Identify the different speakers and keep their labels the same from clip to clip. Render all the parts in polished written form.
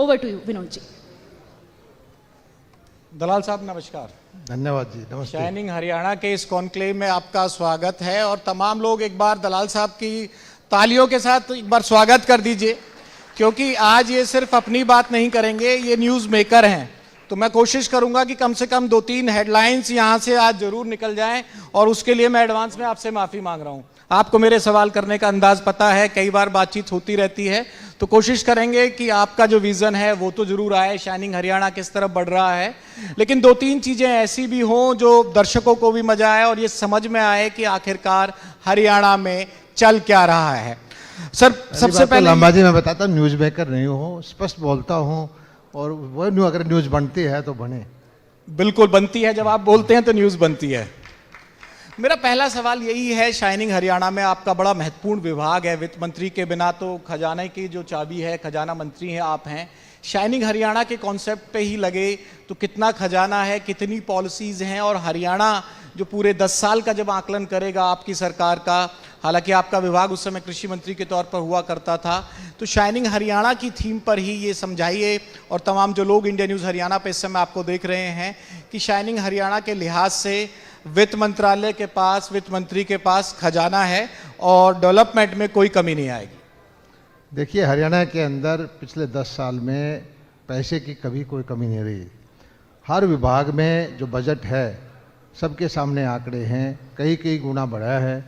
Speaker 1: Over to you, Vinod ji.
Speaker 2: दलाल साहब नमस्कार।
Speaker 3: धन्यवाद जी, नमस्ते।
Speaker 2: शाइनिंग हरियाणा के इस कॉन्क्लेव में आपका स्वागत है और तमाम लोग एक बार दलाल साहब की तालियों के साथ एक बार स्वागत कर दीजिए, क्योंकि आज ये सिर्फ अपनी बात नहीं करेंगे, ये न्यूज़ मेकर हैं। तो मैं कोशिश करूंगा कि कम से कम 2-3 हेडलाइंस यहाँ से आज जरूर निकल जाएं और उसके लिए मैं एडवांस में आपसे माफ़ी मांग रहा हूँ। आपको मेरे सवाल करने का अंदाज पता है, कई बार बातचीत होती रहती है, तो कोशिश करेंगे कि आपका जो विज़न है वो तो जरूर आए, शाइनिंग हरियाणा किस तरफ बढ़ रहा है, लेकिन 2-3 चीज़ें ऐसी भी हों जो दर्शकों को भी मजा आए और ये समझ में आए कि आखिरकार हरियाणा में चल क्या रहा है। सर सबसे पहले
Speaker 3: लंबा जी मैं बताता हूँ, न्यूज़ मेकर नहीं हूँ, स्पष्ट बोलता हूँ और वो अगर न्यूज़ बनती है तो बने।
Speaker 2: बिल्कुल बनती है, जब आप बोलते हैं तो न्यूज़ बनती है। मेरा पहला सवाल यही है, शाइनिंग हरियाणा में आपका बड़ा महत्वपूर्ण विभाग है, वित्त मंत्री के बिना तो खजाने की जो चाबी है, खजाना मंत्री हैं आप हैं। शाइनिंग हरियाणा के कॉन्सेप्ट पे ही लगे तो कितना खजाना है, कितनी पॉलिसीज़ हैं, और हरियाणा जो पूरे 10 साल का जब आकलन करेगा आपकी सरकार का, हालांकि आपका विभाग उस समय कृषि मंत्री के तौर पर हुआ करता था, तो शाइनिंग हरियाणा की थीम पर ही ये समझाइए, और तमाम जो लोग इंडिया न्यूज़ हरियाणा पे इस समय आपको देख रहे हैं, कि शाइनिंग हरियाणा के लिहाज से वित्त मंत्रालय के पास, वित्त मंत्री के पास खजाना है और डेवलपमेंट में कोई कमी नहीं आएगी।
Speaker 3: देखिए, हरियाणा के अंदर पिछले 10 साल में पैसे की कभी कोई कमी नहीं रही। हर विभाग में जो बजट है सबके सामने आंकड़े हैं, कई गुना बढ़ा है,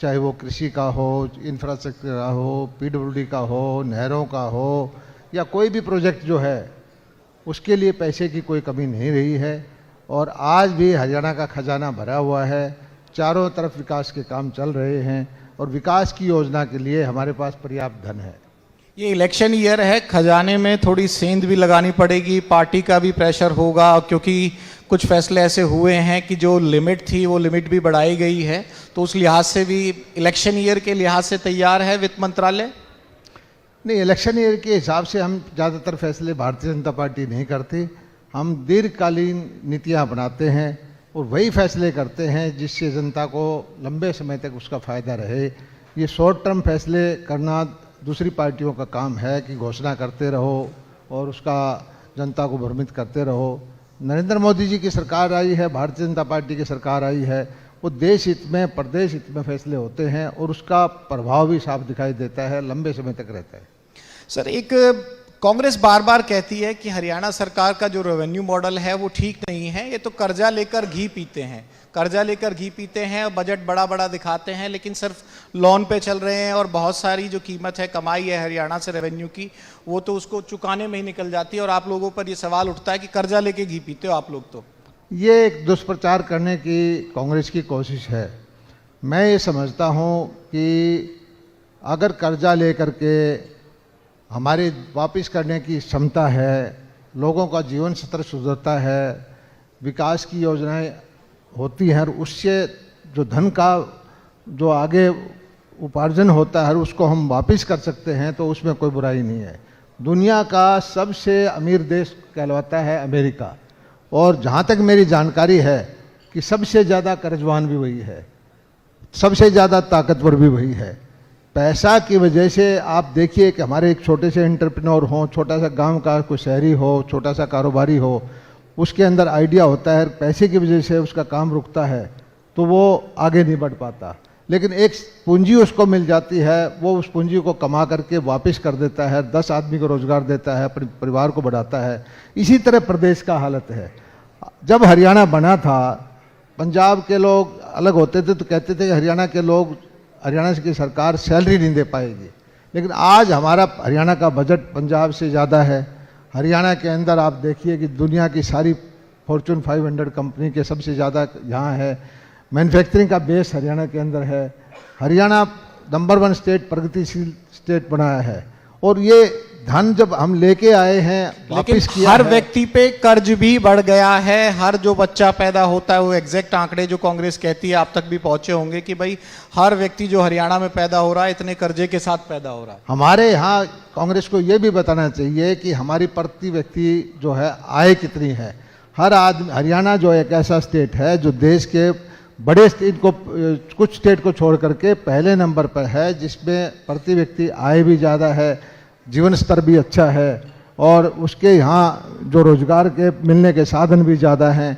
Speaker 3: चाहे वो कृषि का हो, इंफ्रास्ट्रक्चर का हो, पीडब्ल्यूडी का हो, नहरों का हो, या कोई भी प्रोजेक्ट जो है उसके लिए पैसे की कोई कमी नहीं रही है। और आज भी हरियाणा का खजाना भरा हुआ है, चारों तरफ विकास के काम चल रहे हैं और विकास की योजना के लिए हमारे पास पर्याप्त धन है।
Speaker 2: ये इलेक्शन ईयर है, खजाने में थोड़ी सेंध भी लगानी पड़ेगी, पार्टी का भी प्रेशर होगा, क्योंकि कुछ फैसले ऐसे हुए हैं कि जो लिमिट थी वो लिमिट भी बढ़ाई गई है, तो उस लिहाज से भी इलेक्शन ईयर के लिहाज से तैयार है वित्त मंत्रालय?
Speaker 3: नहीं, इलेक्शन ईयर के हिसाब से हम ज़्यादातर फैसले भारतीय जनता पार्टी नहीं करती। हम दीर्घकालीन नीतियां बनाते हैं और वही फैसले करते हैं जिससे जनता को लंबे समय तक उसका फ़ायदा रहे। ये शॉर्ट टर्म फैसले करना दूसरी पार्टियों का काम है कि घोषणा करते रहो और उसका जनता को भ्रमित करते रहो। नरेंद्र मोदी जी की सरकार आई है, भारतीय जनता पार्टी की सरकार आई है, वो देश हित में, प्रदेश हित में फैसले होते हैं और उसका प्रभाव भी साफ दिखाई देता है, लंबे समय तक रहता है।
Speaker 2: सर, एक कांग्रेस बार बार कहती है कि हरियाणा सरकार का जो रेवेन्यू मॉडल है वो ठीक नहीं है, ये तो कर्जा लेकर घी पीते हैं, कर्जा लेकर घी पीते हैं, बजट बड़ा बड़ा दिखाते हैं, लेकिन सिर्फ लोन पे चल रहे हैं और बहुत सारी जो कीमत है, कमाई है हरियाणा से रेवेन्यू की, वो तो उसको चुकाने में ही निकल जाती है, और आप लोगों पर ये सवाल उठता है कि कर्जा लेके घी पीते हो आप लोग। तो
Speaker 3: ये एक दुष्प्रचार करने की कांग्रेस की कोशिश है। मैं ये समझता हूँ कि अगर कर्जा लेकर के हमारे वापस करने की क्षमता है, लोगों का जीवन स्तर सुधरता है, विकास की योजनाएं होती हैं और उससे जो धन का जो आगे उपार्जन होता है उसको हम वापस कर सकते हैं, तो उसमें कोई बुराई नहीं है। दुनिया का सबसे अमीर देश कहलाता है अमेरिका, और जहाँ तक मेरी जानकारी है कि सबसे ज़्यादा कर्जवान भी वही है, सबसे ज़्यादा ताकतवर भी वही है। पैसा की वजह से आप देखिए कि हमारे एक छोटे से एंटरप्रेन्योर हो, छोटा सा गांव का कोई शहरी हो, छोटा सा कारोबारी हो, उसके अंदर आइडिया होता है, पैसे की वजह से उसका काम रुकता है तो वो आगे नहीं बढ़ पाता। लेकिन एक पूंजी उसको मिल जाती है, वो उस पूंजी को कमा करके वापस कर देता है, 10 आदमी को रोजगार देता है, अपने परिवार को बढ़ाता है। इसी तरह प्रदेश का हालत है। जब हरियाणा बना था, पंजाब के लोग अलग होते थे तो कहते थे कि हरियाणा के लोग, हरियाणा की सरकार सैलरी नहीं दे पाएगी, लेकिन आज हमारा हरियाणा का बजट पंजाब से ज़्यादा है। हरियाणा के अंदर आप देखिए कि दुनिया की सारी फॉर्चून 500 कंपनी के सबसे ज़्यादा यहाँ है, मैन्युफैक्चरिंग का बेस हरियाणा के अंदर है। हरियाणा नंबर 1 स्टेट, प्रगतिशील स्टेट बनाया है, और ये धन जब हम लेके आए हैं वापस किया
Speaker 2: हर
Speaker 3: है।
Speaker 2: व्यक्ति पे कर्ज भी बढ़ गया है, हर जो बच्चा पैदा होता है, वो एग्जैक्ट आंकड़े जो कांग्रेस कहती है आप तक भी पहुंचे होंगे कि भाई हर व्यक्ति जो हरियाणा में पैदा हो रहा है इतने कर्जे के साथ पैदा हो रहा है।
Speaker 3: हमारे यहाँ कांग्रेस को ये भी बताना चाहिए कि हमारी प्रति व्यक्ति जो है आय कितनी है। हर आदमी, हरियाणा जो एक ऐसा स्टेट है जो देश के बड़े स्टेट को, कुछ स्टेट को छोड़ करके पहले नंबर पर है, जिसमें प्रति व्यक्ति आय भी ज़्यादा है, जीवन स्तर भी अच्छा है, और उसके यहाँ जो रोजगार के मिलने के साधन भी ज़्यादा हैं,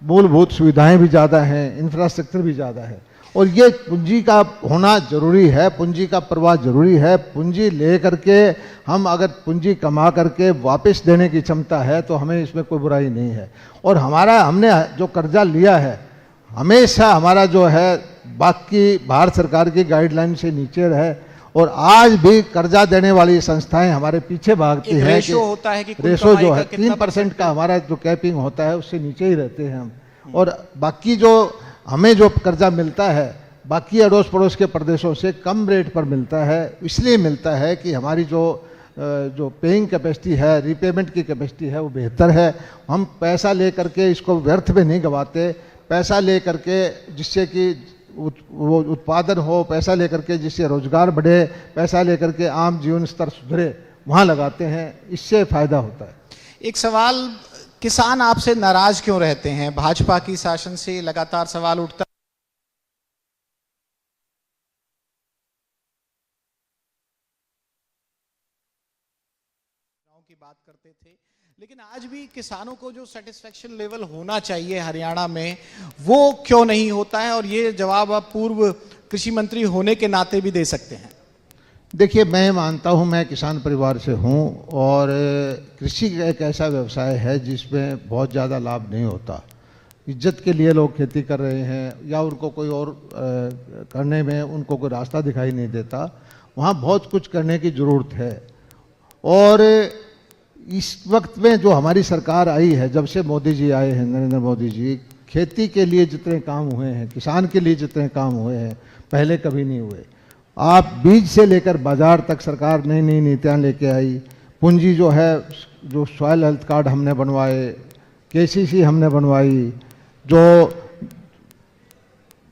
Speaker 3: मूलभूत सुविधाएं भी ज़्यादा हैं, इंफ्रास्ट्रक्चर भी ज़्यादा है। और ये पूंजी का होना जरूरी है, पूंजी का प्रवाह जरूरी है। पूंजी ले करके हम अगर पूंजी कमा करके वापस देने की क्षमता है तो हमें इसमें कोई बुराई नहीं है। और हमने जो कर्जा लिया है हमेशा हमारा जो है बाकी भारत सरकार की गाइडलाइन से नीचे रहे, और आज भी कर्जा देने वाली संस्थाएं हमारे पीछे भागती हैं।
Speaker 2: रेशो होता है कि कुल
Speaker 3: रेशो
Speaker 2: कमाई
Speaker 3: जो
Speaker 2: का
Speaker 3: है
Speaker 2: कितना
Speaker 3: 3% का हमारा जो कैपिंग होता है उससे नीचे ही रहते हैं हम। और बाकी जो हमें जो कर्जा मिलता है बाकी अड़ोस पड़ोस के प्रदेशों से कम रेट पर मिलता है। इसलिए मिलता है कि हमारी जो पेइंग कैपेसिटी है, रीपेमेंट की कैपेसिटी है वो बेहतर है। हम पैसा ले करके इसको व्यर्थ में नहीं गंवाते, पैसा ले करके जिससे कि वो उत्पादन हो, पैसा लेकर के जिससे रोजगार बढ़े, पैसा लेकर के आम जीवन स्तर सुधरे, वहाँ लगाते हैं, इससे फायदा होता है।
Speaker 2: एक सवाल, किसान आपसे नाराज क्यों रहते हैं? भाजपा की शासन से लगातार सवाल उठता की बात करते थे, लेकिन आज भी किसानों को जो सेटिस्फेक्शन लेवल होना चाहिए हरियाणा में वो क्यों नहीं होता है? और ये जवाब आप पूर्व कृषि मंत्री होने के नाते भी दे सकते हैं।
Speaker 3: देखिए, मैं मानता हूँ, मैं किसान परिवार से हूँ और कृषि एक ऐसा व्यवसाय है जिसमें बहुत ज़्यादा लाभ नहीं होता। इज्जत के लिए लोग खेती कर रहे हैं या उनको कोई और करने में उनको कोई रास्ता दिखाई नहीं देता। वहाँ बहुत कुछ करने की ज़रूरत है। और इस वक्त में जो हमारी सरकार आई है, जब से मोदी जी आए हैं, नरेंद्र मोदी जी, खेती के लिए जितने काम हुए हैं, किसान के लिए जितने काम हुए हैं, पहले कभी नहीं हुए। आप बीज से लेकर बाजार तक सरकार नई नई नीतियाँ लेके आई। पूंजी जो है, जो सॉयल हेल्थ कार्ड हमने बनवाए, केसीसी हमने बनवाई, जो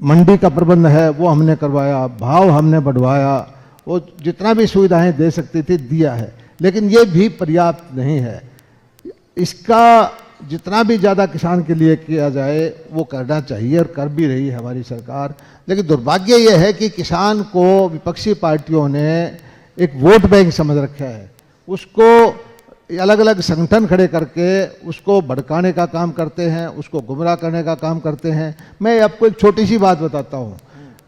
Speaker 3: मंडी का प्रबंध है वो हमने करवाया, भाव हमने बढ़वाया, वो जितना भी सुविधाएं दे सकती थी दिया है। लेकिन ये भी पर्याप्त नहीं है। इसका जितना भी ज़्यादा किसान के लिए किया जाए वो करना चाहिए और कर भी रही है हमारी सरकार। लेकिन दुर्भाग्य ये है कि किसान को विपक्षी पार्टियों ने एक वोट बैंक समझ रखा है। उसको अलग अलग संगठन खड़े करके उसको भड़काने का काम करते हैं, उसको गुमराह करने का काम करते हैं। मैं आपको एक छोटी सी बात बताता हूँ।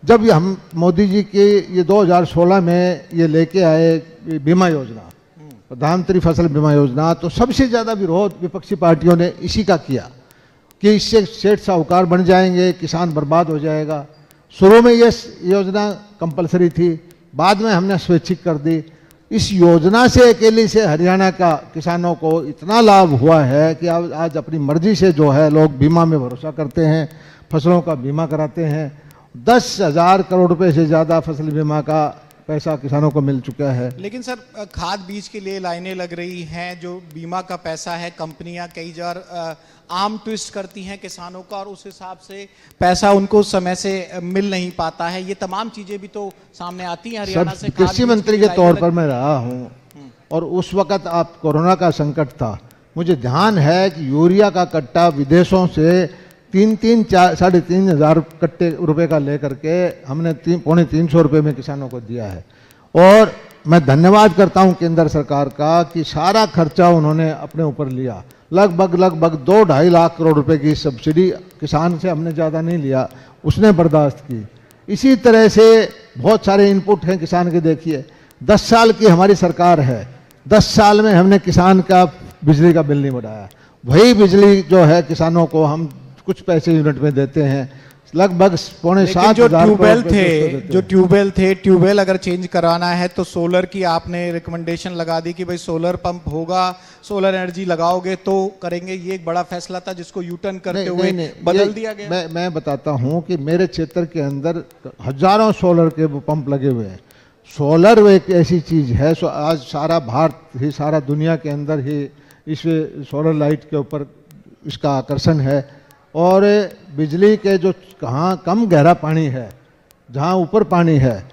Speaker 3: जब हम मोदी जी के ये 2016 में ये लेके आए बीमा योजना, प्रधानमंत्री फसल बीमा योजना, तो सबसे ज़्यादा विरोध विपक्षी पार्टियों ने इसी का किया कि इससे सेठ साहूकार बन जाएंगे, किसान बर्बाद हो जाएगा। शुरू में ये योजना कंपलसरी थी, बाद में हमने स्वैच्छिक कर दी। इस योजना से अकेली से हरियाणा का किसानों को इतना लाभ हुआ है कि आज अपनी मर्जी से जो है लोग बीमा में भरोसा करते हैं, फसलों का बीमा कराते हैं। 10,000 करोड़ रुपए से ज़्यादा फसल बीमा का पैसा किसानों को मिल चुका है।
Speaker 2: लेकिन सर, खाद बीज के लिए लाइनें लग रही हैं, जो बीमा का पैसा है कंपनियां कई बार आम ट्विस्ट करती हैं किसानों का और उस हिसाब से पैसा उनको समय से मिल नहीं पाता है। ये तमाम चीजें भी तो सामने आती हैं हरियाणा से।
Speaker 3: कृषि मंत्री के तौर पर मैं रहा हूँ और उस वक्त आप कोरोना का संकट था। मुझे ध्यान है कि यूरिया का कट्टा विदेशों से 3,000-3,500 रुपए का लेकर के हमने 300-350 रुपए में किसानों को दिया है। और मैं धन्यवाद करता हूं केंद्र सरकार का कि सारा खर्चा उन्होंने अपने ऊपर लिया। लगभग 2-2.5 लाख करोड़ रुपए की सब्सिडी किसान से हमने ज़्यादा नहीं लिया, उसने बर्दाश्त की। इसी तरह से बहुत सारे इनपुट हैं किसान के। देखिए, 10 साल की हमारी सरकार है, 10 साल में हमने किसान का बिजली का बिल नहीं बढ़ाया। वही बिजली जो है किसानों को हम कुछ पैसे यूनिट में देते हैं, लगभग 6,500
Speaker 2: जो ट्यूबवेल थे, ट्यूबवेल अगर चेंज कराना है तो सोलर की आपने रिकमेंडेशन लगा दी कि भाई सोलर पंप होगा, सोलर एनर्जी लगाओगे तो करेंगे। ये एक बड़ा फैसला था जिसको यू टर्न करते हुए बदल दिया गया।
Speaker 3: मैं बताता हूं कि मेरे क्षेत्र के अंदर हजारों सोलर के पंप लगे हुए हैं। सोलर एक ऐसी चीज है, आज सारा भारत ही, सारा दुनिया के अंदर ही इस सोलर लाइट के ऊपर इसका आकर्षण है। और बिजली के जो कहाँ कम गहरा पानी है, जहाँ ऊपर पानी है,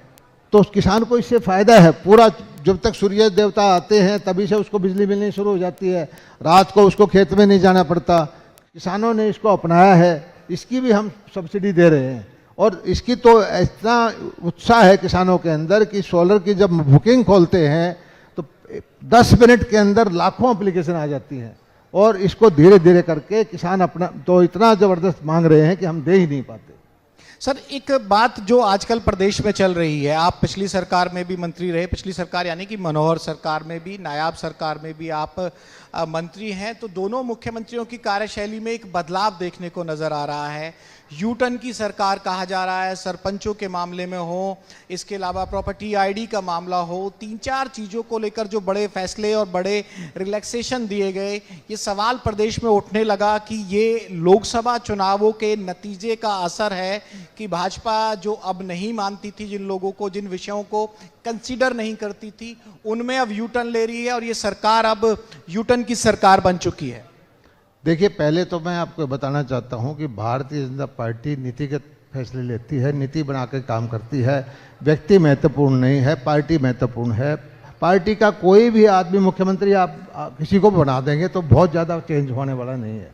Speaker 3: तो किसान को इससे फ़ायदा है। पूरा जब तक सूर्य देवता आते हैं तभी से उसको बिजली मिलनी शुरू हो जाती है। रात को उसको खेत में नहीं जाना पड़ता। किसानों ने इसको अपनाया है, इसकी भी हम सब्सिडी दे रहे हैं। और इसकी तो इतना उत्साह है किसानों के अंदर कि सोलर की जब बुकिंग खोलते हैं तो 10 मिनट के अंदर लाखों एप्लीकेशन आ जाती हैं और इसको धीरे धीरे करके किसान अपना तो इतना ज़बरदस्त मांग रहे हैं कि हम दे ही नहीं पाते।
Speaker 2: सर, एक बात जो आजकल प्रदेश में चल रही है, आप पिछली सरकार में भी मंत्री रहे, पिछली सरकार यानी कि मनोहर सरकार में भी, नायाब सरकार में भी आप मंत्री हैं, तो दोनों मुख्यमंत्रियों की कार्यशैली में एक बदलाव देखने को नजर आ रहा है। यू टर्न की सरकार कहा जा रहा है, सरपंचों के मामले में हो, इसके अलावा प्रॉपर्टी आईडी का मामला हो, 3-4 चीज़ों को लेकर जो बड़े फैसले और बड़े रिलैक्सेशन दिए गए, ये सवाल प्रदेश में उठने लगा कि ये लोकसभा चुनावों के नतीजे का असर है कि भाजपा जो अब नहीं मानती थी जिन लोगों को, जिन विषयों को कंसीडर नहीं करती थी, उनमें अब यू टर्न ले रही है और ये सरकार अब यू टर्न की सरकार बन चुकी है।
Speaker 3: देखिए, पहले तो मैं आपको बताना चाहता हूं कि भारतीय जनता पार्टी नीतिगत फैसले लेती है, नीति बना के काम करती है। व्यक्ति महत्वपूर्ण नहीं है, पार्टी महत्वपूर्ण है। पार्टी का कोई भी आदमी मुख्यमंत्री आप किसी को बना देंगे तो बहुत ज़्यादा चेंज होने वाला नहीं है।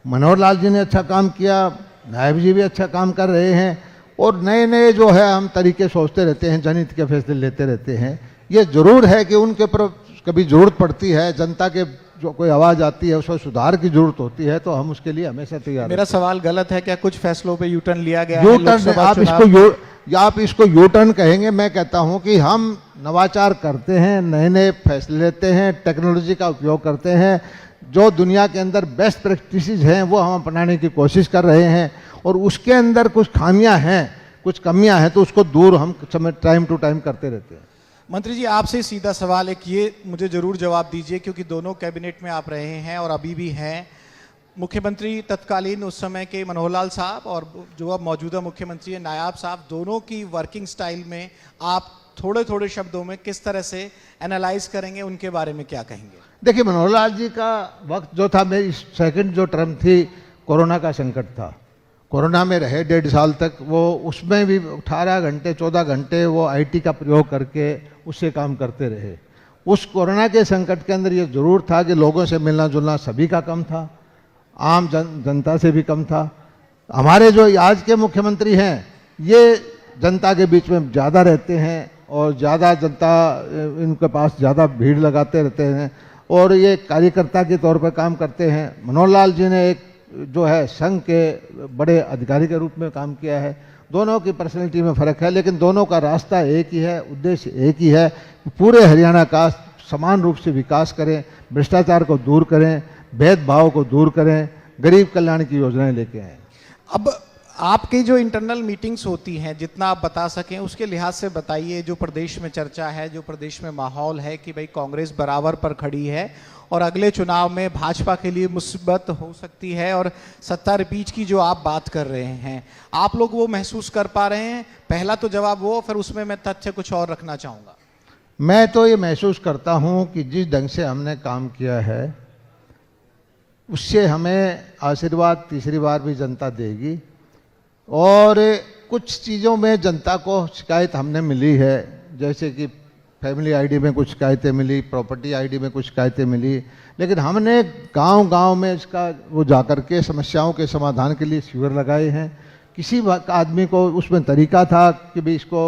Speaker 3: मनोहर लाल जी ने अच्छा काम किया, नायब जी भी अच्छा काम कर रहे हैं और नए नए जो है हम तरीके सोचते रहते हैं, जनहित के फैसले लेते रहते हैं। ये ज़रूर है कि उनके ऊपर कभी ज़रूरत पड़ती है, जनता के जो कोई आवाज़ आती है उसमें सुधार की जरूरत होती है, तो हम उसके लिए हमेशा तैयार।
Speaker 2: मेरा सवाल गलत है क्या? कुछ फैसलों पे यू टर्न लिया गया है?
Speaker 3: यू टर्न आप इसको यू टर्न कहेंगे, मैं कहता हूं कि हम नवाचार करते हैं, नए नए फैसले लेते हैं, टेक्नोलॉजी का उपयोग करते हैं, जो दुनिया के अंदर बेस्ट प्रैक्टिसेस हैं वो हम अपनाने की कोशिश कर रहे हैं और उसके अंदर कुछ खामियां हैं, कुछ कमियां हैं तो उसको दूर हम समय टाइम टू टाइम करते रहते हैं।
Speaker 2: मंत्री जी, आपसे सीधा सवाल एक ये मुझे जरूर जवाब दीजिए, क्योंकि दोनों कैबिनेट में आप रहे हैं और अभी भी हैं। मुख्यमंत्री तत्कालीन उस समय के मनोहर लाल साहब और जो अब मौजूदा मुख्यमंत्री हैं नायाब साहब, दोनों की वर्किंग स्टाइल में आप थोड़े थोड़े शब्दों में किस तरह से एनालाइज करेंगे, उनके बारे में क्या कहेंगे?
Speaker 3: देखिए, मनोहर लाल जी का वक्त जो था, मेरी सेकंड जो टर्म थी, कोरोना का संकट था। कोरोना में रहे 1.5 साल तक, वो उसमें भी 18 घंटे 14 घंटे वो आईटी का प्रयोग करके उससे काम करते रहे। उस कोरोना के संकट के अंदर ये ज़रूर था कि लोगों से मिलना जुलना सभी का कम था, आम जनता से भी कम था। हमारे जो आज के मुख्यमंत्री हैं ये जनता के बीच में ज़्यादा रहते हैं और ज़्यादा जनता इनके पास ज़्यादा भीड़ लगाते रहते हैं और ये कार्यकर्ता के तौर पर काम करते हैं। मनोहर लाल जी ने एक जो है संघ के बड़े अधिकारी के रूप में काम किया है। दोनों की पर्सनैलिटी में फ़र्क है, लेकिन दोनों का रास्ता एक ही है, उद्देश्य एक ही है, पूरे हरियाणा का समान रूप से विकास करें, भ्रष्टाचार को दूर करें, भेदभाव को दूर करें, गरीब कल्याण की योजनाएं लेके आएँ।
Speaker 2: अब आपकी जो इंटरनल मीटिंग्स होती हैं, जितना आप बता सकें उसके लिहाज से बताइए। जो प्रदेश में चर्चा है, जो प्रदेश में माहौल है कि भाई कांग्रेस बराबर पर खड़ी है और अगले चुनाव में भाजपा के लिए मुसीबत हो सकती है और सत्ता रिपीट की जो आप बात कर रहे हैं, आप लोग वो महसूस कर पा रहे हैं? पहला तो जवाब वो, फिर उसमें मैं तथ्य कुछ और रखना चाहूँगा।
Speaker 3: मैं तो ये महसूस करता हूँ कि जिस ढंग से हमने काम किया है उससे हमें आशीर्वाद तीसरी बार भी जनता देगी और कुछ चीज़ों में जनता को शिकायत हमने मिली है, जैसे कि फैमिली आईडी में कुछ शिकायतें मिली, प्रॉपर्टी आईडी में कुछ शिकायतें मिली, लेकिन हमने गांव-गांव में इसका वो जाकर के समस्याओं के समाधान के लिए शिविर लगाए हैं। किसी आदमी को उसमें तरीका था कि भी इसको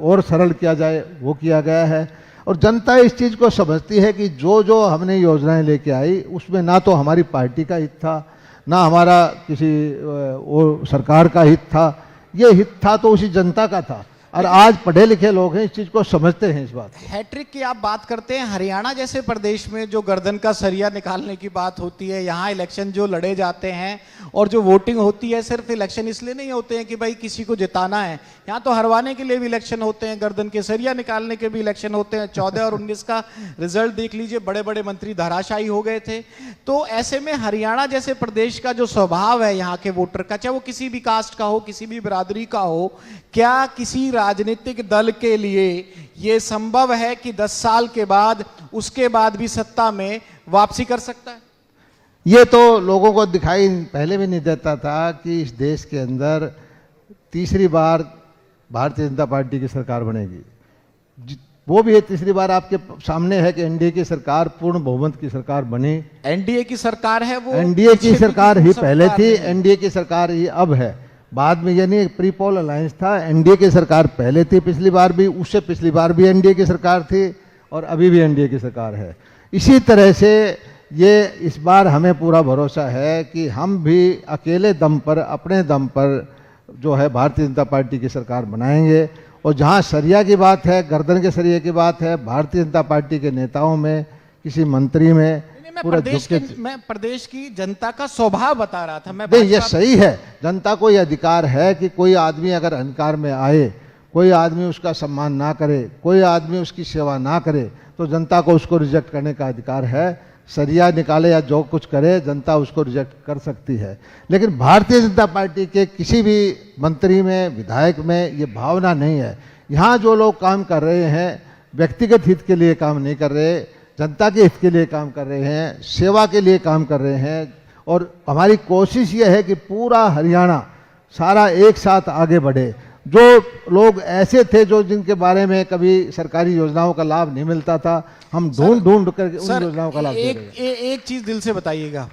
Speaker 3: और सरल किया जाए, वो किया गया है और जनता इस चीज़ को समझती है कि जो जो हमने योजनाएं लेके आई उसमें ना तो हमारी पार्टी का हित था, ना हमारा किसी वो सरकार का हित था, ये हित था तो उसी जनता का था। और आज पढ़े लिखे लोग हैं, इस चीज़ को समझते हैं। इस बात
Speaker 2: हैट्रिक की आप बात करते हैं, हरियाणा जैसे प्रदेश में जो गर्दन का सरिया निकालने की बात होती है, यहाँ इलेक्शन जो लड़े जाते हैं और जो वोटिंग होती है, सिर्फ इलेक्शन इसलिए नहीं होते हैं कि भाई किसी को जिताना है, यहाँ तो हरवाने के लिए भी इलेक्शन होते हैं, गर्दन के सरिया निकालने के भी इलेक्शन होते हैं। 14 और 19 का रिजल्ट देख लीजिए, बड़े बड़े मंत्री धराशायी हो गए थे। तो ऐसे में हरियाणा जैसे प्रदेश का जो स्वभाव है यहाँ के वोटर का, चाहे वो किसी भी कास्ट का हो, किसी भी बिरादरी का हो, क्या किसी राजनीतिक दल के लिए यह संभव है कि 10 साल के बाद उसके बाद भी सत्ता में वापसी कर सकता है?
Speaker 3: ये तो लोगों को दिखाई पहले भी नहीं देता था कि इस देश के अंदर तीसरी बार भारतीय जनता पार्टी की सरकार बनेगी। वो भी तीसरी बार आपके सामने है कि एनडीए की सरकार पूर्ण बहुमत की सरकार बनी।
Speaker 2: एनडीए की सरकार है वो,
Speaker 3: एनडीए की सरकार ही पहले थी, एनडीए की सरकार ही अब है, बाद में यानी प्री पोल अलायंस था। एनडीए की सरकार पहले थी, पिछली बार भी, उससे पिछली बार भी एनडीए की सरकार थी और अभी भी एनडीए की सरकार है। इसी तरह से ये इस बार हमें पूरा भरोसा है कि हम भी अकेले दम पर, अपने दम पर जो है भारतीय जनता पार्टी की सरकार बनाएंगे। और जहाँ सरिया की बात है, गर्दन के सरिये की बात है, भारतीय जनता पार्टी के नेताओं में, किसी मंत्री में पूरा
Speaker 2: मैं प्रदेश की जनता का स्वभाव बता रहा था। मैं
Speaker 3: नहीं, ये सही है, जनता को ये अधिकार है कि कोई आदमी अगर अहंकार में आए, कोई आदमी उसका सम्मान ना करे, कोई आदमी उसकी सेवा ना करे, तो जनता को उसको रिजेक्ट करने का अधिकार है। सरिया निकाले या जो कुछ करे, जनता उसको रिजेक्ट कर सकती है। लेकिन भारतीय जनता पार्टी के किसी भी मंत्री में, विधायक में ये भावना नहीं है। यहाँ जो लोग काम कर रहे हैं, व्यक्तिगत हित के लिए काम नहीं कर रहे, जनता के हित के लिए काम कर रहे हैं, सेवा के लिए काम कर रहे हैं। और हमारी कोशिश ये है कि पूरा हरियाणा सारा एक साथ आगे बढ़े। जो लोग ऐसे थे जो जिनके बारे में कभी सरकारी योजनाओं का लाभ नहीं मिलता था, हम ढूंढ कर उन योजनाओं का लाभ दे रहे हैं।
Speaker 2: एक चीज दिल से बताइएगा,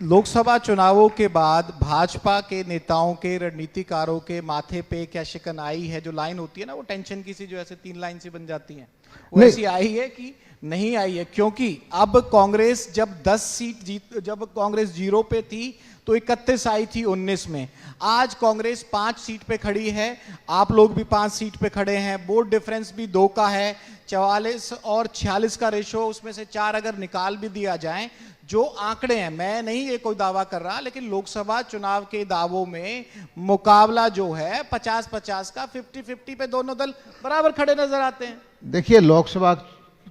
Speaker 2: लोकसभा चुनावों के बाद भाजपा के नेताओं के, रणनीतिकारों के माथे पे क्या शिकन आई है? जो लाइन होती है ना, वो टेंशन की सी, जो ऐसे 3 लाइन सी बन जाती है, वो ऐसी आई है कि नहीं आई है? क्योंकि अब कांग्रेस जब 10 सीट जब कांग्रेस 0 पे थी तो 31 आई थी 19 में। आज कांग्रेस 5 सीट पे खड़ी है, आप लोग भी 5 सीट पे खड़े हैं, वोट डिफरेंस भी 2 का है, 44 और 46 का रेशो, उसमें से 4 अगर निकाल भी दिया जाए, जो आंकड़े हैं, मैं नहीं ये कोई दावा कर रहा, लेकिन लोकसभा चुनाव के दावों में मुकाबला जो है 50-50 का, 50-50 पे दोनों दल बराबर खड़े नजर आते हैं।
Speaker 3: देखिए, लोकसभा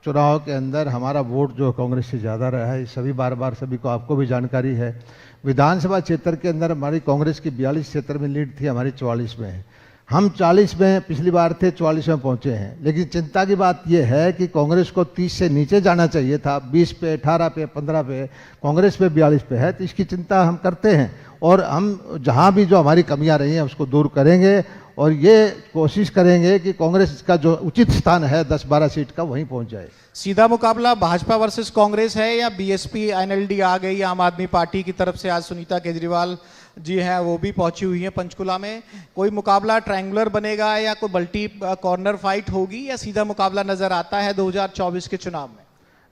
Speaker 3: चुनाव के अंदर हमारा वोट जो कांग्रेस से ज़्यादा रहा है, सभी बार सभी को, आपको भी जानकारी है। विधानसभा क्षेत्र के अंदर हमारी कांग्रेस की 42 क्षेत्र में लीड थी, हमारी 44 में है। हम 40 में पिछली बार थे, 44 में पहुंचे हैं। लेकिन चिंता की बात यह है कि कांग्रेस को 30 से नीचे जाना चाहिए था, 20 पे, 18 पे, 15 पे, कांग्रेस पे 42 पे है। तो इसकी चिंता हम करते हैं और हम जहां भी जो हमारी कमियां रही हैं उसको दूर करेंगे और ये कोशिश करेंगे कि कांग्रेस का जो उचित स्थान है 10-12 सीट का, वहीं पहुंच जाए।
Speaker 2: सीधा मुकाबला भाजपा वर्सेस कांग्रेस है या बीएसपी एनएलडी आ गई आम आदमी पार्टी की तरफ से? आज सुनीता केजरीवाल जी हैं, वो भी पहुंची हुई हैं पंचकुला में। कोई मुकाबला ट्रायंगुलर बनेगा या कोई मल्टी कॉर्नर फाइट होगी या सीधा मुकाबला नजर आता है 2024 के चुनाव में?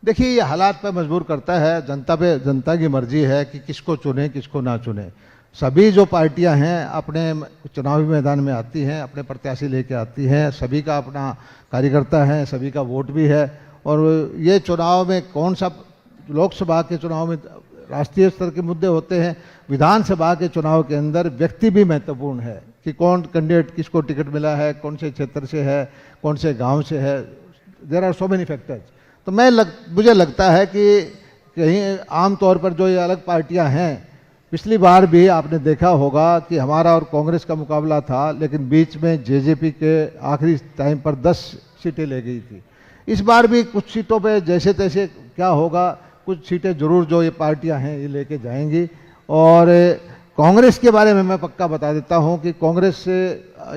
Speaker 3: देखिए, ये हालात पर मजबूर करता है, जनता पे, जनता की मर्जी है कि किसको चुने किसको ना चुने। सभी जो पार्टियां हैं अपने चुनावी मैदान में आती हैं, अपने प्रत्याशी लेके आती हैं, सभी का अपना कार्यकर्ता है, सभी का वोट भी है। और ये चुनाव में कौन सा, लोकसभा के चुनाव में राष्ट्रीय स्तर के मुद्दे होते हैं, विधानसभा के चुनाव के अंदर व्यक्ति भी महत्वपूर्ण है कि कौन कैंडिडेट, किसको टिकट मिला है, कौन से क्षेत्र से है, कौन से गांव से है। There are so many factors. तो मुझे लगता है कि कहीं आमतौर पर जो ये अलग पार्टियां हैं, पिछली बार भी आपने देखा होगा कि हमारा और कांग्रेस का मुकाबला था, लेकिन बीच में जेजेपी के आखिरी टाइम पर 10 सीटें ले गई थी। इस बार भी कुछ सीटों पे जैसे तैसे क्या होगा, कुछ सीटें जरूर जो ये पार्टियां हैं ये लेके जाएंगी। और कांग्रेस के बारे में मैं पक्का बता देता हूं कि कांग्रेस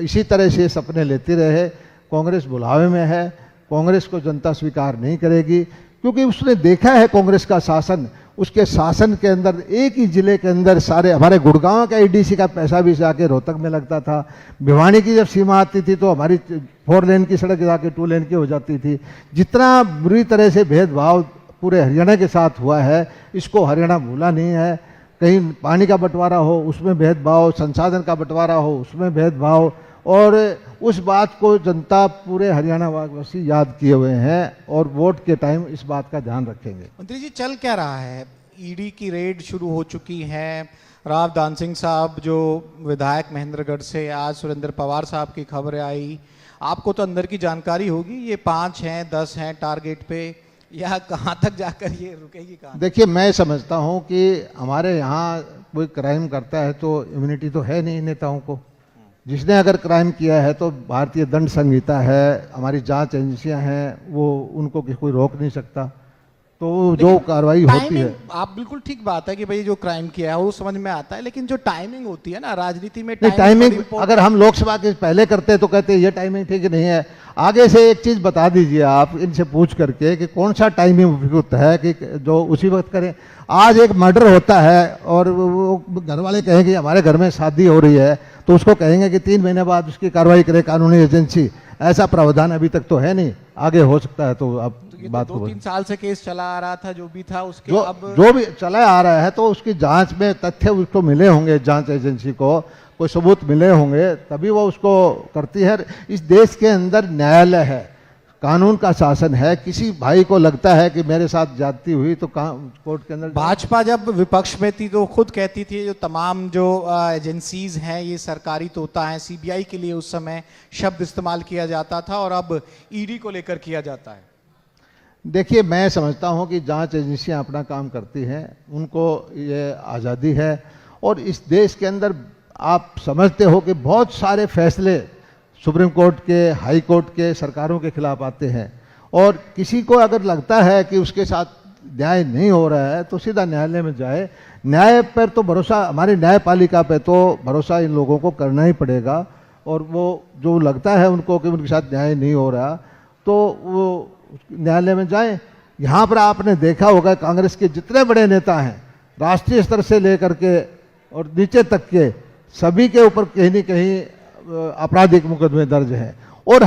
Speaker 3: इसी तरह से सपने लेती रहे। कांग्रेस बुलावे में है, कांग्रेस को जनता स्वीकार नहीं करेगी, क्योंकि उसने देखा है कांग्रेस का शासन। उसके शासन के अंदर एक ही जिले के अंदर सारे, हमारे गुड़गांव का ईडीसी का पैसा भी जाके रोहतक में लगता था। भिवानी की जब सीमा आती थी तो हमारी 4 लेन की सड़क जाके 2 लेन की हो जाती थी। जितना बुरी तरह से भेदभाव पूरे हरियाणा के साथ हुआ है, इसको हरियाणा भूला नहीं है। कहीं पानी का बंटवारा हो उसमें भेदभाव, संसाधन का बंटवारा हो उसमें भेदभाव, और उस बात को जनता पूरे हरियाणा वासी याद किए हुए हैं और वोट के टाइम इस बात का ध्यान रखेंगे।
Speaker 2: मंत्री जी, चल क्या रहा है? ईडी की रेड शुरू हो चुकी है। राव दान सिंह साहब जो विधायक महेंद्रगढ़ से, आज सुरेंद्र पवार साहब की खबर आई। आपको तो अंदर की जानकारी होगी, ये 5 हैं 10 हैं टारगेट पे, या कहाँ तक जाकर ये रुकेगी कहाँ?
Speaker 3: देखिए, मैं समझता हूँ कि हमारे यहाँ कोई क्राइम करता है तो इम्यूनिटी तो है नहीं नेताओं को। जिसने अगर क्राइम किया है तो भारतीय दंड संहिता है, हमारी जांच एजेंसियां हैं, वो उनको कोई रोक नहीं सकता। तो जो कार्रवाई होती है,
Speaker 2: आप बिल्कुल ठीक बात है कि भाई जो क्राइम किया है वो समझ में आता है, लेकिन जो टाइमिंग होती है ना राजनीति में,
Speaker 3: टाइमिंग अगर हम लोकसभा के पहले करते तो कहते ये टाइमिंग ठीक नहीं है। आगे से एक चीज बता दीजिए आप इनसे पूछ करके कि कौन सा टाइमिंग उपयुक्त है कि जो उसी वक्त करें। आज एक मर्डर होता है और वो घर वाले कहेंगे हमारे घर में शादी हो रही है, तो उसको कहेंगे कि 3 महीने बाद उसकी कार्रवाई करे कानूनी एजेंसी। ऐसा प्रावधान अभी तक तो है नहीं, आगे हो सकता है तो अब
Speaker 2: तो ये
Speaker 3: बात
Speaker 2: तो
Speaker 3: हो।
Speaker 2: 2-3 साल से केस चला आ रहा था, जो भी था उसके
Speaker 3: जो
Speaker 2: अब
Speaker 3: जो भी चला आ रहा है तो उसकी जांच में तथ्य उसको मिले होंगे, जांच एजेंसी को कोई सबूत मिले होंगे तभी वो उसको करती है। इस देश के अंदर न्यायालय है, कानून का शासन है। किसी भाई को लगता है कि मेरे साथ ज्यादती हुई तो कोर्ट के अंदर
Speaker 2: भाजपा जब विपक्ष में थी तो खुद कहती थी जो तमाम जो एजेंसीज हैं ये सरकारी तोता हैं, सीबीआई के लिए उस समय शब्द इस्तेमाल किया जाता था और अब ईडी को लेकर किया जाता है।
Speaker 3: देखिए, मैं समझता हूं कि जांच एजेंसियां अपना काम करती हैं, उनको ये आज़ादी है। और इस देश के अंदर आप समझते हो कि बहुत सारे फैसले सुप्रीम कोर्ट के, हाई कोर्ट के, सरकारों के खिलाफ आते हैं और किसी को अगर लगता है कि उसके साथ न्याय नहीं हो रहा है तो सीधा न्यायालय में जाए। न्याय पर तो भरोसा, हमारी न्यायपालिका पे तो भरोसा इन लोगों को करना ही पड़ेगा। और वो जो लगता है उनको कि उनके साथ न्याय नहीं हो रहा तो वो न्यायालय में जाएं। यहाँ पर आपने देखा होगा कांग्रेस के जितने बड़े नेता हैं, राष्ट्रीय स्तर से लेकर के और नीचे तक के, सभी के ऊपर कहीं न कहीं आपराधिक मुकदमे दर्ज हैं। और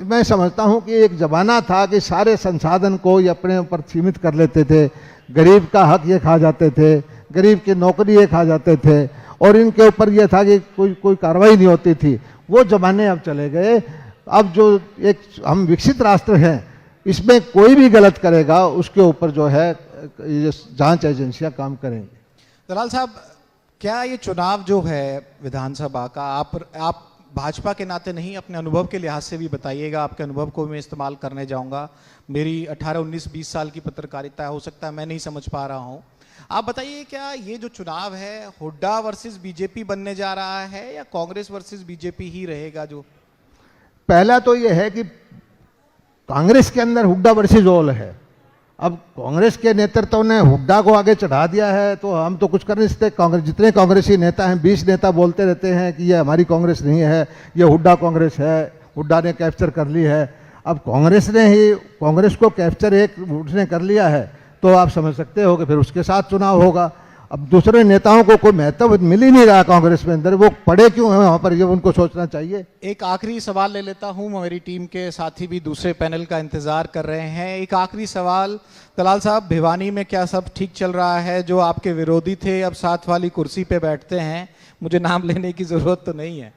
Speaker 3: मैं समझता हूं कि एक ज़माना था कि सारे संसाधन को ये अपने ऊपर सीमित कर लेते थे, गरीब का हक ये खा जाते थे, गरीब की नौकरी ये खा जाते थे और इनके ऊपर ये था कि कोई कार्रवाई नहीं होती थी। वो ज़माने अब चले गए। अब जो एक हम विकसित राष्ट्र हैं, इसमें कोई भी गलत करेगा उसके ऊपर जो है ये जांच एजेंसियां काम करेंगी।
Speaker 2: दलाल साहब, क्या ये चुनाव जो है विधानसभा का, आप भाजपा के नाते नहीं, अपने अनुभव के लिहाज से भी बताइएगा। आपके अनुभव को मैं इस्तेमाल करने जाऊंगा। मेरी 18, 19, 20 साल की पत्रकारिता है, हो सकता है मैं नहीं समझ पा रहा हूं। आप बताइए, क्या ये जो चुनाव है हुड्डा वर्सेस बीजेपी बनने जा रहा है या कांग्रेस वर्सेस बीजेपी ही रहेगा? जो
Speaker 3: पहला तो ये है कि कांग्रेस के अंदर हुड्डा वर्सेस ऑल है। अब कांग्रेस के नेतृत्व ने हुड्डा को आगे चढ़ा दिया है तो हम तो कुछ कर नहीं सकते। कांग्रेस, जितने कांग्रेसी नेता हैं, 20 नेता बोलते रहते हैं कि ये हमारी कांग्रेस नहीं है, ये हुड्डा कांग्रेस है, हुड्डा ने कैप्चर कर ली है। अब कांग्रेस को कैप्चर उसने कर लिया है तो आप समझ सकते हो कि फिर उसके साथ चुनाव होगा। अब दूसरे नेताओं को कोई महत्व मिल ही नहीं रहा कांग्रेस में अंदर, वो पड़े क्यों हैं वहाँ पर, ये उनको सोचना चाहिए।
Speaker 2: एक आखिरी सवाल ले लेता हूं, मेरी टीम के साथी भी दूसरे पैनल का इंतजार कर रहे हैं। एक आखिरी सवाल, दलाल साहब, भिवानी में क्या सब ठीक चल रहा है? जो आपके विरोधी थे अब साथ वाली कुर्सी पे बैठते हैं, मुझे नाम लेने की जरूरत तो नहीं है।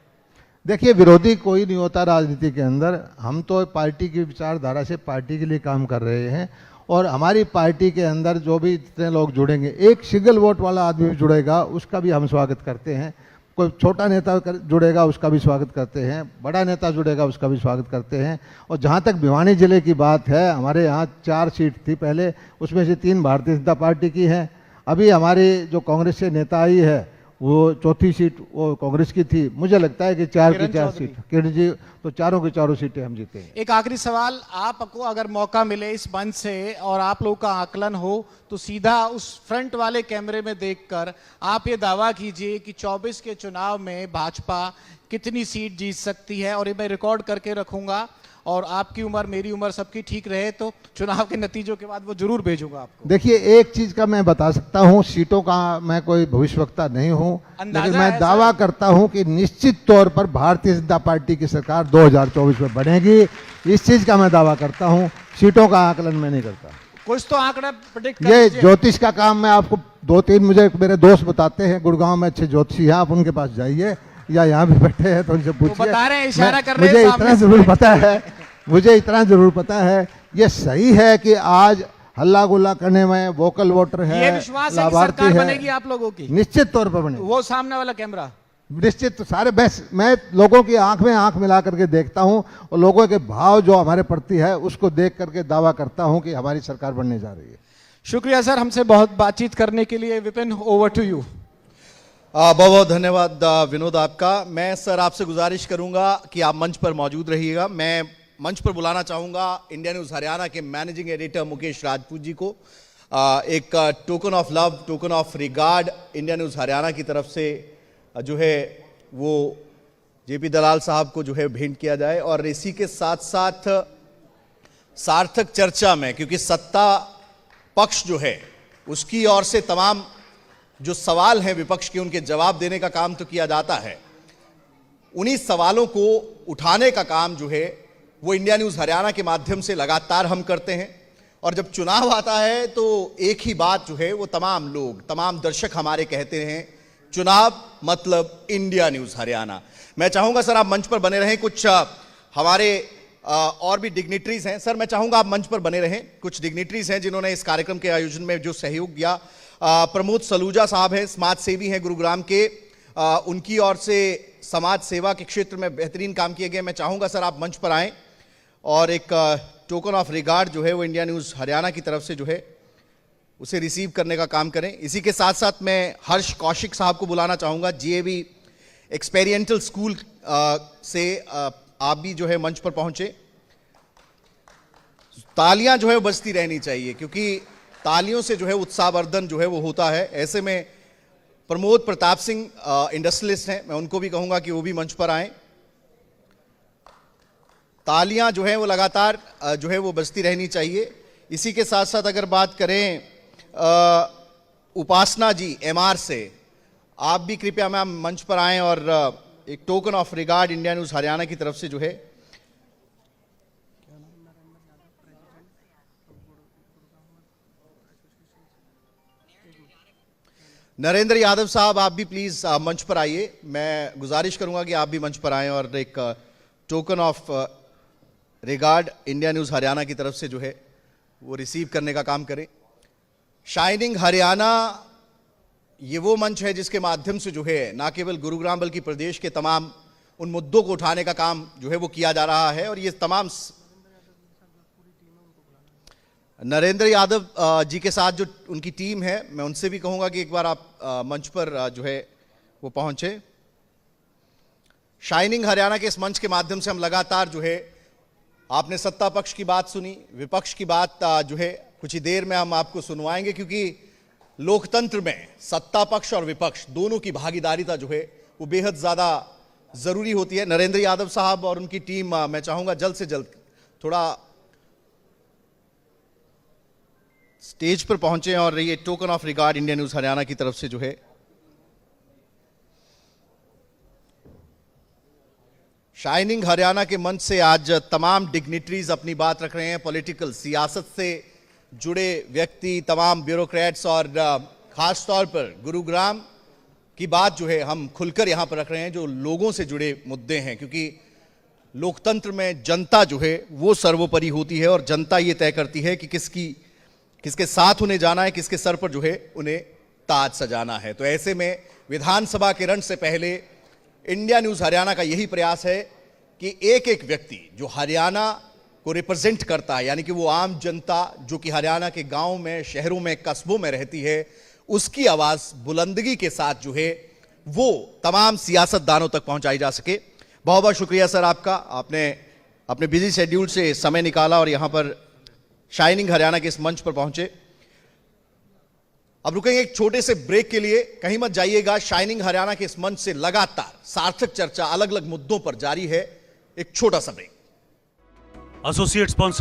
Speaker 3: देखिए, विरोधी कोई नहीं होता राजनीति के अंदर। हम तो पार्टी की विचारधारा से पार्टी के लिए काम कर रहे हैं और हमारी पार्टी के अंदर जो भी जितने लोग जुड़ेंगे, एक सिंगल वोट वाला आदमी भी जुड़ेगा उसका भी हम स्वागत करते हैं। कोई छोटा नेता जुड़ेगा उसका भी स्वागत करते हैं, बड़ा नेता जुड़ेगा उसका भी स्वागत करते हैं। और जहाँ तक भिवानी जिले की बात है, हमारे यहाँ 4 सीट थी पहले, उसमें से 3 भारतीय जनता पार्टी की हैं। अभी हमारी जो कांग्रेस से नेता आई है वो 4थी सीट वो कांग्रेस की थी। मुझे लगता है कि 4 की 4 सीट किरण जी, तो चारों की चारों सीटें हम जीते हैं।
Speaker 2: एक आखिरी सवाल, आपको अगर मौका मिले इस मंच से और आप लोगों का आकलन हो तो सीधा उस फ्रंट वाले कैमरे में देखकर आप ये दावा कीजिए कि 24 के चुनाव में भाजपा कितनी सीट जीत सकती है, और ये मैं रिकॉर्ड करके रखूंगा और आपकी उम्र, मेरी उम्र सबकी ठीक रहे तो चुनाव के नतीजों के बाद वो जरूर भेजूंगा आपको।
Speaker 3: देखिए, एक चीज का मैं बता सकता हूं, सीटों का मैं कोई भविष्यवक्ता नहीं हूं, लेकिन मैं दावा करता हूं कि निश्चित तौर पर भारतीय जनता पार्टी की सरकार 2024 में बनेगी। इस चीज का मैं दावा करता हूं, सीटों का आकलन मैं नहीं करता।
Speaker 2: कुछ तो आंकड़ा प्रेडिक्ट
Speaker 3: ये ज्योतिष का काम मैं आपको 2-3 मुझे मेरे दोस्त बताते हैं, गुड़गांव में अच्छे ज्योतिषी हैं, आप उनके पास जाइए या यहाँ भी बैठे हैं तो उनसे पूछिए।
Speaker 2: बता रहे हैं, इशारा कर रहे हैं।
Speaker 3: मुझे इतना जरूर पता है, ये सही है कि आज हल्ला गुल्ला करने में वोकल वोटर है,
Speaker 2: ये विश्वास है कि सरकार बनेगी आप लोगों की?
Speaker 3: निश्चित तौर पर बनेगी।
Speaker 2: वो सामने वाला कैमरा
Speaker 3: निश्चित सारे बस मैं लोगों की आंख में आंख मिला करके देखता हूं और लोगों के भाव जो हमारे प्रति है उसको देख करके दावा करता हूं कि हमारी सरकार बनने जा रही है।
Speaker 2: शुक्रिया सर, हमसे बहुत बातचीत करने के लिए। Vipin, over to you.
Speaker 1: बहुत बहुत धन्यवाद विनोद आपका। मैं सर आपसे गुजारिश करूंगा कि आप मंच पर मौजूद रहिएगा। मैं मंच पर बुलाना चाहूंगा इंडिया न्यूज़ हरियाणा के मैनेजिंग एडिटर मुकेश राजपूत जी को। एक token of love, token of regard India news Haryana की तरफ से जो है वो जेपी दलाल साहब को जो है भेंट किया जाए। और इसी के साथ साथ सार्थक चर्चा में, क्योंकि सत्ता पक्ष जो है उसकी ओर से तमाम जो सवाल हैं विपक्ष के, उनके जवाब देने का काम तो किया जाता है, उन्हीं सवालों को उठाने का काम जो है वो इंडिया न्यूज़ हरियाणा के माध्यम से लगातार हम करते हैं। और जब चुनाव आता है तो एक ही बात जो है वो तमाम लोग, तमाम दर्शक हमारे कहते हैं, चुनाव मतलब इंडिया न्यूज़ हरियाणा। मैं चाहूंगा सर आप मंच पर बने रहें। कुछ हमारे और भी डिग्निटरीज हैं। सर मैं चाहूंगा आप मंच पर बने रहें। कुछ डिग्निटरीज हैं जिन्होंने इस कार्यक्रम के आयोजन में जो सहयोग दिया। प्रमोद सलूजा साहब हैं, समाज सेवी हैं गुरुग्राम के। उनकी ओर से समाज सेवा के क्षेत्र में बेहतरीन काम किए गए। मैं चाहूंगा सर आप मंच पर आएं और एक टोकन ऑफ रिगार्ड जो है वो इंडिया न्यूज़ हरियाणा की तरफ से जो है उसे रिसीव करने का काम करें। इसी के साथ साथ मैं हर्ष कौशिक साहब को बुलाना चाहूंगा, जीएवी एक्सपेरिमेंटल स्कूल से आप भी जो है मंच पर पहुंचे। तालियां जो है बजती रहनी चाहिए क्योंकि तालियों से जो है उत्साहवर्धन जो है वो होता है। ऐसे में प्रमोद प्रताप सिंह इंडस्ट्रियलिस्ट हैं, मैं उनको भी कहूंगा कि वो भी मंच पर आएं। तालियां जो है वो लगातार जो है वो बजती रहनी चाहिए। इसी के साथ साथ अगर बात करें उपासना जी एमआर से, आप भी कृपया मैम मंच पर आएं और एक token of regard India news Haryana की तरफ से जो है। नरेंद्र यादव साहब आप भी प्लीज मंच पर आइए। मैं गुजारिश करूंगा कि आप भी मंच पर आएं और एक token of regard India news Haryana की तरफ से जो है वो रिसीव करने का काम करें। शाइनिंग हरियाणा ये वो मंच है जिसके माध्यम से जो है ना केवल गुरुग्राम बल्कि प्रदेश के तमाम उन मुद्दों को उठाने का काम जो है वो किया जा रहा है। और ये तमाम नरेंद्र यादव जी के साथ जो उनकी टीम है, मैं उनसे भी कहूंगा कि एक बार आप मंच पर जो है वो पहुंचे। शाइनिंग हरियाणा के इस मंच के माध्यम से हम लगातार जो है, आपने सत्ता पक्ष की बात सुनी, विपक्ष की बात जो है कुछ ही देर में हम आपको सुनवाएंगे क्योंकि लोकतंत्र में सत्ता पक्ष और विपक्ष दोनों की भागीदारिता जो है वो बेहद ज्यादा जरूरी होती है। नरेंद्र यादव साहब और उनकी टीम मैं चाहूंगा जल्द से जल्द थोड़ा स्टेज पर पहुंचे और ये token of regard India news Haryana की तरफ से जो है शाइनिंग हरियाणा के मंच से आज तमाम डिग्निटरीज अपनी बात रख रहे हैं। पॉलिटिकल सियासत से जुड़े व्यक्ति, तमाम ब्यूरोक्रेट्स और खास तौर पर गुरुग्राम की बात जो है हम खुलकर यहां पर रख रहे हैं, जो लोगों से जुड़े मुद्दे हैं क्योंकि लोकतंत्र में जनता जो है वो सर्वोपरि होती है और जनता ये तय करती है कि किसके साथ उन्हें जाना है, किसके सर पर जो है उन्हें ताज सजाना है। तो ऐसे में विधानसभा के रण से पहले इंडिया न्यूज़ हरियाणा का यही प्रयास है कि एक एक व्यक्ति जो हरियाणा को रिप्रेजेंट करता है, यानी कि वो आम जनता जो कि हरियाणा के गांव में, शहरों में, कस्बों में रहती है, उसकी आवाज बुलंदगी के साथ जो है वो तमाम सियासतदानों तक पहुंचाई जा सके। बहुत बहुत शुक्रिया सर आपका, आपने अपने बिजी शेड्यूल से समय निकाला और यहां पर शाइनिंग हरियाणा के इस मंच पर पहुंचे। अब रुकेंगे एक छोटे से ब्रेक के लिए, कहीं मत जाइएगा। शाइनिंग हरियाणा के इस मंच से लगातार सार्थक चर्चा अलग अलग मुद्दों पर जारी है। एक छोटा सा ब्रेक।
Speaker 4: Associate sponsor